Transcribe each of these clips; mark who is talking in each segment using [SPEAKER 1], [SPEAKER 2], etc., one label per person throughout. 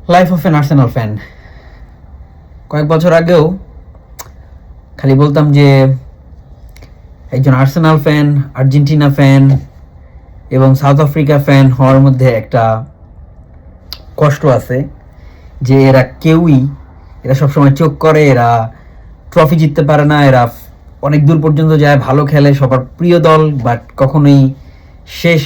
[SPEAKER 1] Life of N Arsenal fan. কয়েক বছর আগেও খালি বলতাম যে একজন আর্সেনাল ফ্যান, আর্জেন্টিনা ফ্যান এবং সাউথ আফ্রিকা ফ্যান হওয়ার মধ্যে একটা কষ্ট আছে যে এরা সবসময় চোখ করে, এরা ট্রফি জিততে পারে না, এরা অনেক দূর পর্যন্ত যায়, ভালো খেলে, সবার প্রিয় দল, বাট কখনোই শেষ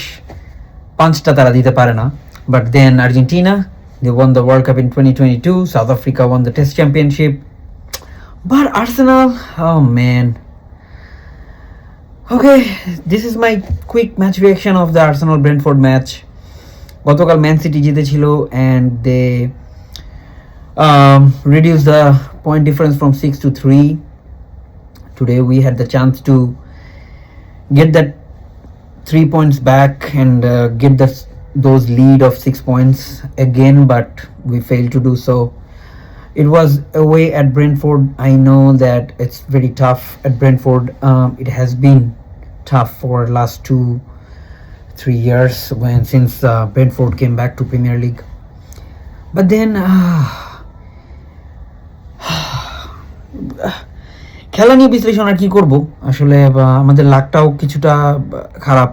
[SPEAKER 1] পাঁচটা তারা দিতে পারে না। But then Argentina, they won the World Cup in 2022, South Africa won the Test Championship, but Arsenal, oh man. Okay, this is my quick match reaction of the Arsenal Brentford match. গতকাল man city জিতেছিল and they reduced the point difference from 6 to 3. Today we had the chance to get that 3 points back and get those lead of 6 points again, but we failed to do so. It was away at Brentford. I know that it's very tough at Brentford. It has been tough for last 2-3 years since Brentford came back to Premier League. But then খেলা নিয়ে বিশ্লেষণ আর কি করব, আসলে আমাদের লাকটাও কিছুটা খারাপ.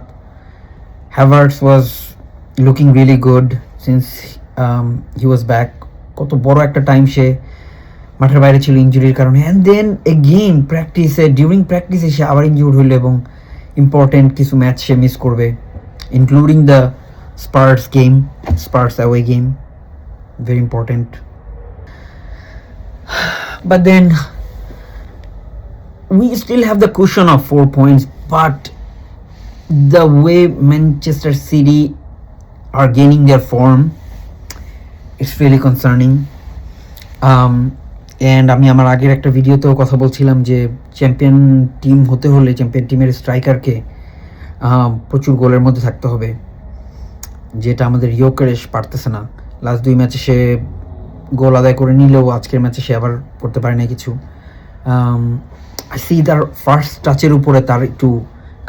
[SPEAKER 1] Havertz was looking really good since he was back. কত বড় একটা টাইম সে মাঠের বাইরে ছিল ইনজুরির কারণে, অ্যান্ড দেন এগেইন ডিউরিং প্র্যাকটিসে সে আবার ইনজুর্ড হইল এবং ইম্পর্টেন্ট কিছু ম্যাচ সে মিস করবে, including the Spurs away game, very important. But then we still have the cushion of 4 points, but the way Manchester City are gaining their form, it's really concerning. And আমি আমার আগের একটা ভিডিওতেও কথা বলছিলাম যে চ্যাম্পিয়ন টিম হতে হলে চ্যাম্পিয়ন টিমের স্ট্রাইকারকে প্রচুর গোলের মধ্যে থাকতে হবে, যেটা আমাদের ইয়োকেরেশ পারতেছে না. লাস্ট 2 ম্যাচে সে গোল আদায় করে নিলেও আজকের ম্যাচে সে আবার করতে পারে না কিছু. I see তার ফার্স্ট টাচের উপরে তার একটু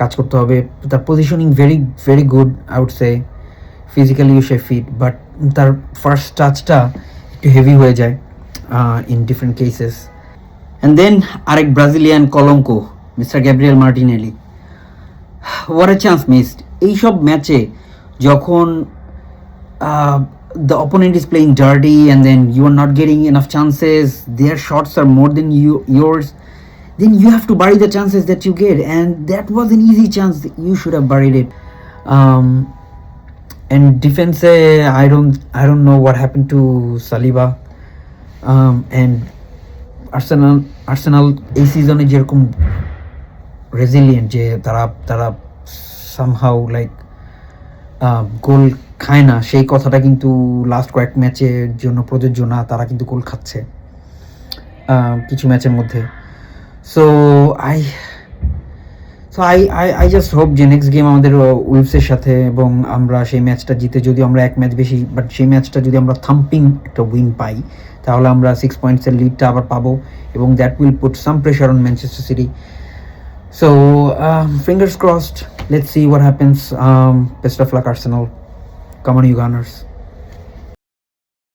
[SPEAKER 1] কাজ করতে হবে. তার positioning very very good, I would say, ফিজিক্যালিও সে ফিট, বাট তার ফার্স্ট টাচটা একটু হেভি হয়ে যায় in different cases. And then আরেক ব্রাজিলিয়ান কলঙ্ক, mister Gabriel Martinelli, what a chance missed. এইসব ম্যাচে যখন the opponent is playing dirty and then you are not getting enough chances, their shots are more than yours, then you have to bury the chances that you get, and that was an easy chance that you should have buried it. And defense, I don't know what happened to Saliba, and Arsenal এই সিজনে যেরকম resilient, যে তারা somehow like গোল খায় না, সেই কথাটা কিন্তু লাস্ট কয়েক ম্যাচের জন্য প্রযোজ্য না. তারা কিন্তু গোল খাচ্ছে কিছু ম্যাচের মধ্যে. So I just hope যে নেক্সট গেম আমাদের উইলসের সাথে, এবং আমরা সেই ম্যাচটা জিতে, যদি আমরা এক ম্যাচ বেশি, বাট সেই ম্যাচটা যদি আমরা থাম্পিং একটা উইন পাই, তাহলে আমরা 6 পয়েন্টসের লিডটা আবার পাবো, এবং that will put some pressure on Manchester city. So fingers crossed, let's see what happens. Best of luck Arsenal, come on you Gunners.